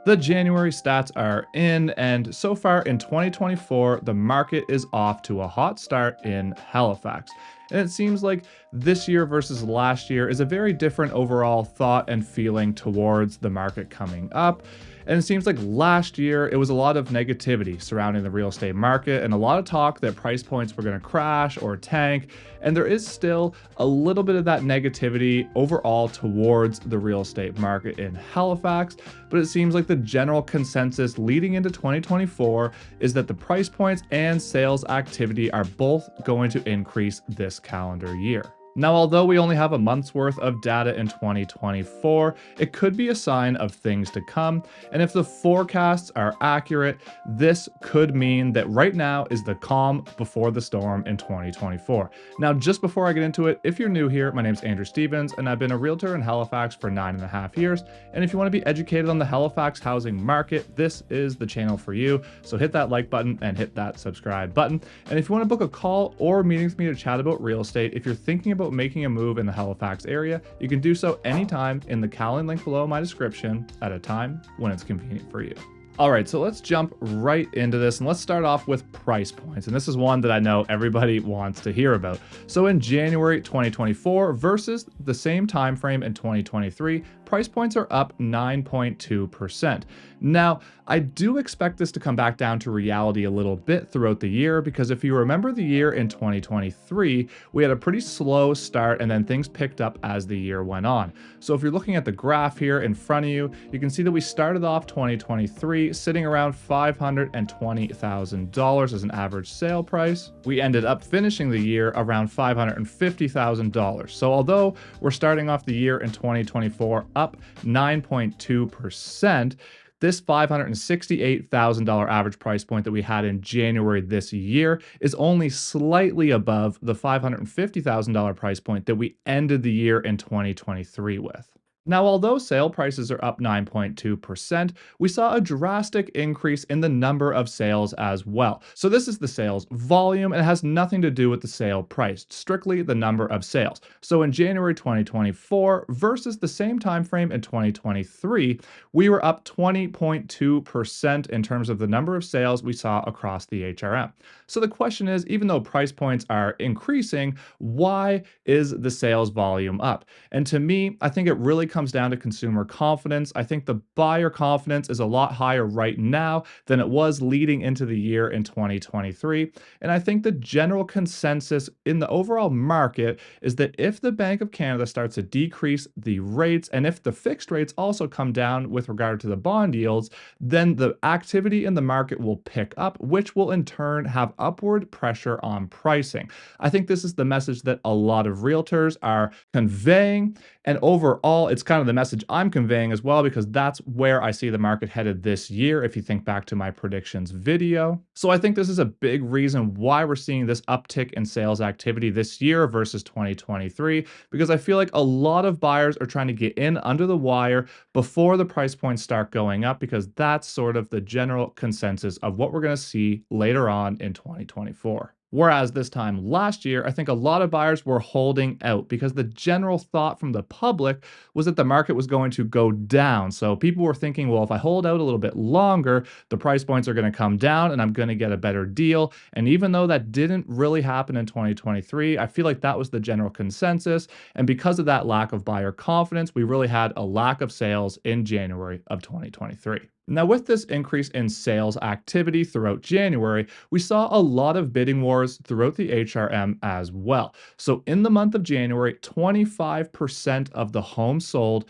The January stats are in, and so far in 2024, the market is off to a hot start in Halifax. And it seems like this year versus last year is a very different overall thought and feeling towards the market coming up. And it seems like last year it was a lot of negativity surrounding the real estate market and a lot of talk that price points were going to crash or tank. And there is still a little bit of that negativity overall towards the real estate market in Halifax. But it seems like the general consensus leading into 2024 is that the price points and sales activity are both going to increase this calendar year. Now, although we only have a month's worth of data in 2024, it could be a sign of things to come. And if the forecasts are accurate, this could mean that right now is the calm before the storm in 2024. Now, just before I get into it, if you're new here, my name's Andrew Stevens, and I've been a realtor in Halifax for 9.5 years. And if you want to be educated on the Halifax housing market, this is the channel for you. So hit that like button and hit that subscribe button. And if you want to book a call or meeting with me to chat about real estate, if you're thinking about making a move in the Halifax area, you can do so anytime in the Calendar link below my description at a time when it's convenient for you. All right, so let's jump right into this and let's start off with price points. And this is one that I know everybody wants to hear about. So in January 2024 versus the same time frame in 2023, price points are up 9.2%. Now, I do expect this to come back down to reality a little bit throughout the year because if you remember the year in 2023, we had a pretty slow start and then things picked up as the year went on. So if you're looking at the graph here in front of you, you can see that we started off 2023 sitting around $520,000 as an average sale price. We ended up finishing the year around $550,000. So although we're starting off the year in 2024 up 9.2%, this $568,000 average price point that we had in January this year is only slightly above the $550,000 price point that we ended the year in 2023 with. Now, although sale prices are up 9.2%, we saw a drastic increase in the number of sales as well. So this is the sales volume and it has nothing to do with the sale price, strictly the number of sales. So in January 2024 versus the same time frame in 2023, we were up 20.2% in terms of the number of sales we saw across the HRM. So the question is, even though price points are increasing, why is the sales volume up? And to me, I think it really comes down to consumer confidence. I think the buyer confidence is a lot higher right now than it was leading into the year in 2023. And I think the general consensus in the overall market is that if the Bank of Canada starts to decrease the rates and if the fixed rates also come down with regard to the bond yields, then the activity in the market will pick up, which will in turn have upward pressure on pricing. I think this is the message that a lot of realtors are conveying. And overall, it's kind of the message I'm conveying as well, because that's where I see the market headed this year, if you think back to my predictions video. So I think this is a big reason why we're seeing this uptick in sales activity this year versus 2023, because I feel like a lot of buyers are trying to get in under the wire before the price points start going up, because that's sort of the general consensus of what we're going to see later on in 2024. Whereas this time last year, I think a lot of buyers were holding out because the general thought from the public was that the market was going to go down. So people were thinking, well, if I hold out a little bit longer, the price points are going to come down and I'm going to get a better deal. And even though that didn't really happen in 2023, I feel like that was the general consensus. And because of that lack of buyer confidence, we really had a lack of sales in January of 2023. Now, with this increase in sales activity throughout January, we saw a lot of bidding wars throughout the HRM as well. So in the month of January, 25% of the homes sold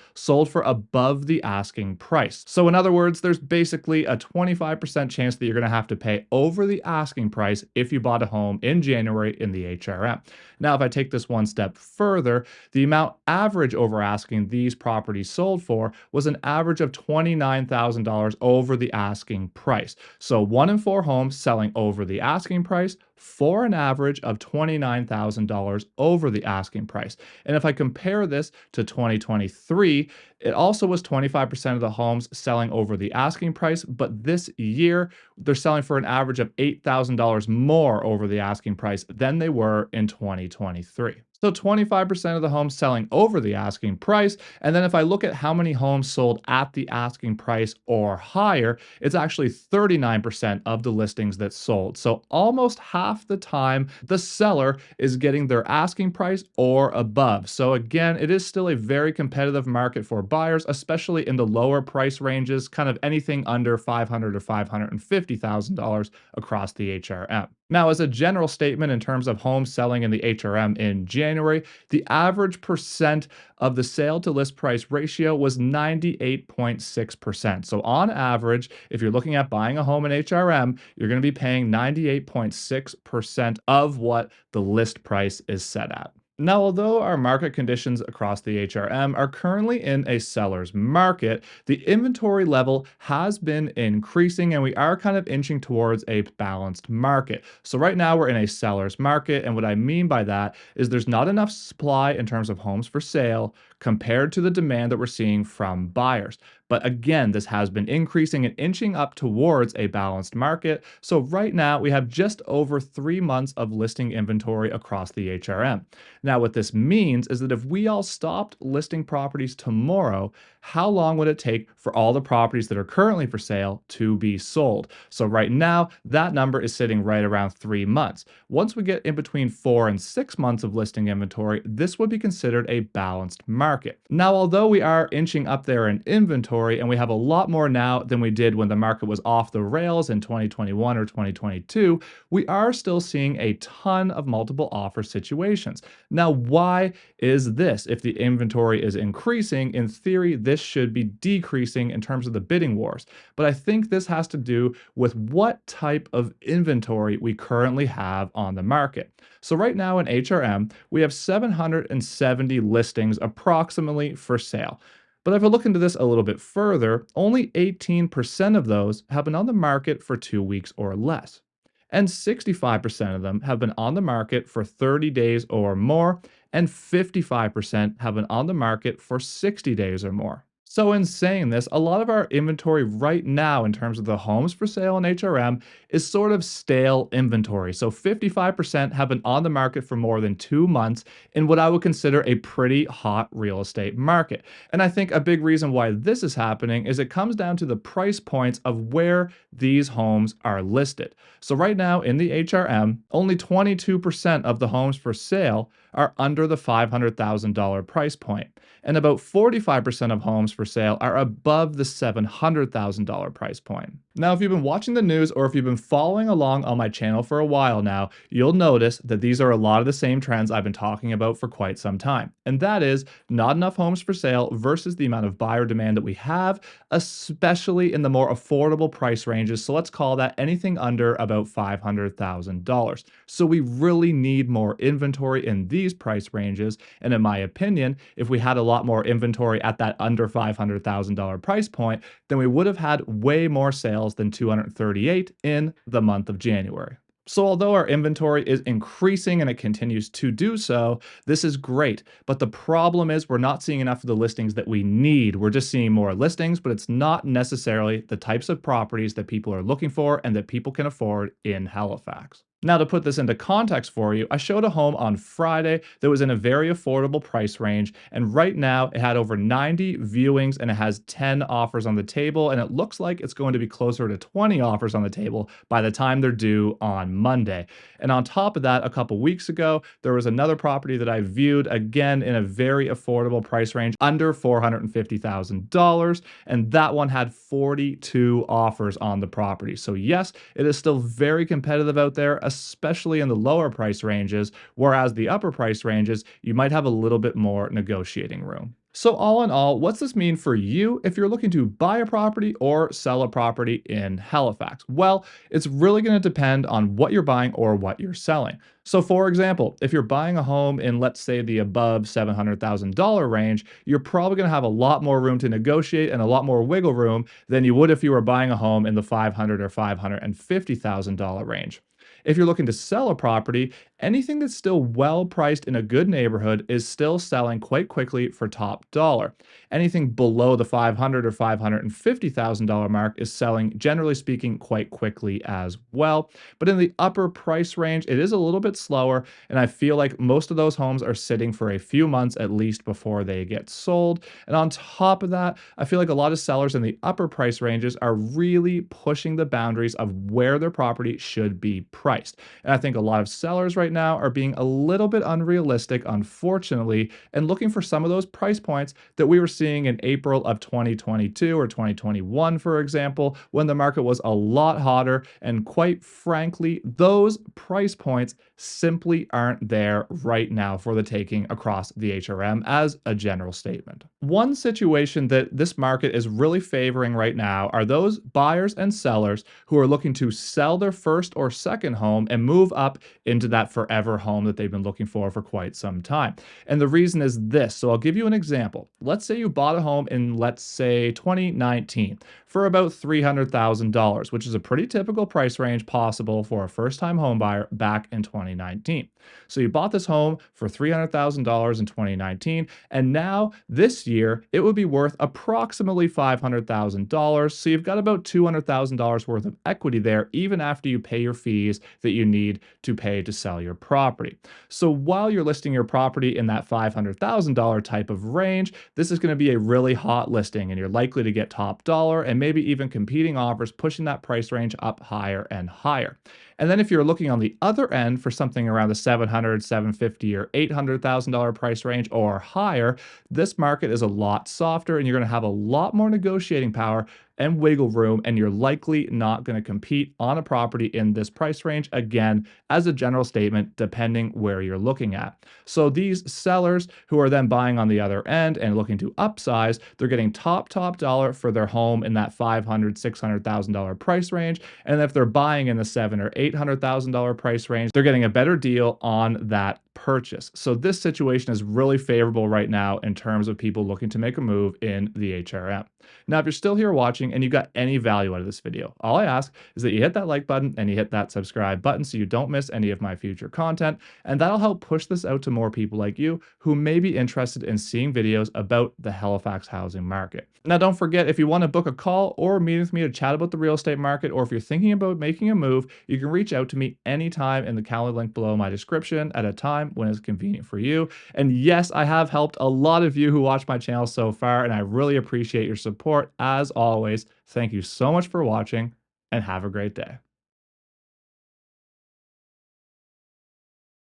for above the asking price. So in other words, there's basically a 25% chance that you're going to have to pay over the asking price if you bought a home in January in the HRM. Now, if I take this one step further, the amount average over asking these properties sold for was an average of $29,000 over the asking price. So 1 in 4 homes selling over the asking price for an average of $29,000 over the asking price. And if I compare this to 2023, it also was 25% of the homes selling over the asking price, but this year they're selling for an average of $8,000 more over the asking price than they were in 2023. So 25% of the homes selling over the asking price. And then if I look at how many homes sold at the asking price or higher, it's actually 39% of the listings that sold. So almost half the time, the seller is getting their asking price or above. So again, it is still a very competitive market for buyers, especially in the lower price ranges, kind of anything under $500,000 or $550,000 across the HRM. Now, as a general statement in terms of homes selling in the HRM in January, the average percent of the sale to list price ratio was 98.6%. So, on average, if you're looking at buying a home in HRM, you're going to be paying 98.6% of what the list price is set at. Now, although our market conditions across the HRM are currently in a seller's market, the inventory level has been increasing and we are kind of inching towards a balanced market. So, right now we're in a seller's market. And what I mean by that is there's not enough supply in terms of homes for sale compared to the demand that we're seeing from buyers. But again, this has been increasing and inching up towards a balanced market. So, right now we have just over 3 months of listing inventory across the HRM. Now, what this means is that if we all stopped listing properties tomorrow, how long would it take for all the properties that are currently for sale to be sold? So, right now, that number is sitting right around 3 months. Once we get in between 4 and 6 months of listing inventory, this would be considered a balanced market. Now, although we are inching up there in inventory and we have a lot more now than we did when the market was off the rails in 2021 or 2022, we are still seeing a ton of multiple offer situations. Now, why is this? If the inventory is increasing, in theory, this should be decreasing in terms of the bidding wars. But I think this has to do with what type of inventory we currently have on the market. So, right now in HRM, we have 770 listings approximately for sale. But if I look into this a little bit further, only 18% of those have been on the market for 2 weeks or less, and 65% of them have been on the market for 30 days or more, and 55% have been on the market for 60 days or more. So, in saying this, a lot of our inventory right now, in terms of the homes for sale in HRM, is sort of stale inventory. So, 55% have been on the market for more than 2 months in what I would consider a pretty hot real estate market. And I think a big reason why this is happening is it comes down to the price points of where these homes are listed. So, right now in the HRM, only 22% of the homes for sale are under the $500,000 price point, and about 45% of homes for sale are above the $700,000 price point. Now, if you've been watching the news or if you've been following along on my channel for a while now, you'll notice that these are a lot of the same trends I've been talking about for quite some time. And that is not enough homes for sale versus the amount of buyer demand that we have, especially in the more affordable price ranges. So let's call that anything under about $500,000. So we really need more inventory in these price ranges. And in my opinion, if we had a lot more inventory at that under $500,000 price point, then we would have had way more sales than 238 in the month of January. So, although our inventory is increasing and it continues to do so, this is great. But the problem is, we're not seeing enough of the listings that we need. We're just seeing more listings, but it's not necessarily the types of properties that people are looking for and that people can afford in Halifax. Now, to put this into context for you, I showed a home on Friday that was in a very affordable price range. And right now, it had over 90 viewings and it has 10 offers on the table. And it looks like it's going to be closer to 20 offers on the table by the time they're due on Monday. And on top of that, a couple weeks ago, there was another property that I viewed, again in a very affordable price range, under $450,000. And that one had 42 offers on the property. So, yes, it is still very competitive out there, especially in the lower price ranges, whereas the upper price ranges, you might have a little bit more negotiating room. So, all in all, what's this mean for you if you're looking to buy a property or sell a property in Halifax? Well, it's really going to depend on what you're buying or what you're selling. So, for example, if you're buying a home in, let's say, the above $700,000 range, you're probably going to have a lot more room to negotiate and a lot more wiggle room than you would if you were buying a home in the $500,000 or $550,000 range. If you're looking to sell a property anything that's still well priced in a good neighborhood is still selling quite quickly for top dollar. Anything below the $500,000 or $550,000 mark is selling, generally speaking, quite quickly as well. But in the upper price range, it is a little bit slower, and I feel like most of those homes are sitting for a few months at least before they get sold. And on top of that, I feel like a lot of sellers in the upper price ranges are really pushing the boundaries of where their property should be priced. And I think a lot of sellers right now are being a little bit unrealistic, unfortunately, and looking for some of those price points that we were seeing in April of 2022 or 2021, for example, when the market was a lot hotter. And quite frankly, those price points simply aren't there right now for the taking across the HRM as a general statement. One situation that this market is really favoring right now are those buyers and sellers who are looking to sell their first or second home and move up into that forever home that they've been looking for quite some time. And the reason is this. So I'll give you an example. Let's say you bought a home in, let's say, 2019 for about $300,000, which is a pretty typical price range possible for a first-time home buyer back in 2019. So you bought this home for $300,000 in 2019, and now this year it would be worth approximately $500,000. So you've got about $200,000 worth of equity there, even after you pay your fees that you need to pay to sell your property. So while you're listing your property in that $500,000 type of range, this is going to be a really hot listing, and you're likely to get top dollar and maybe even competing offers pushing that price range up higher and higher. And then if you're looking on the other end for something around the $700,000, $750,000, or $800,000 price range or higher, this market is a lot softer, and you're going to have a lot more negotiating power and wiggle room, and you're likely not going to compete on a property in this price range, again, as a general statement, depending where you're looking at. So these sellers who are then buying on the other end and looking to upsize, they're getting top dollar for their home in that $500,000, $600,000 price range. And if they're buying in the $700,000 or $800,000 price range, they're getting a better deal on that purchase. So this situation is really favorable right now in terms of people looking to make a move in the HRM. Now, if you're still here watching and you got any value out of this video, all I ask is that you hit that like button and you hit that subscribe button so you don't miss any of my future content, and that'll help push this out to more people like you who may be interested in seeing videos about the Halifax housing market. Now, don't forget, if you want to book a call or a meeting with me to chat about the real estate market, or if you're thinking about making a move, you can reach out to me anytime in the calendar link below my description at a time when it's convenient for you. And yes, I have helped a lot of you who watch my channel so far, and I really appreciate your support as always. Thank you so much for watching, and have a great day.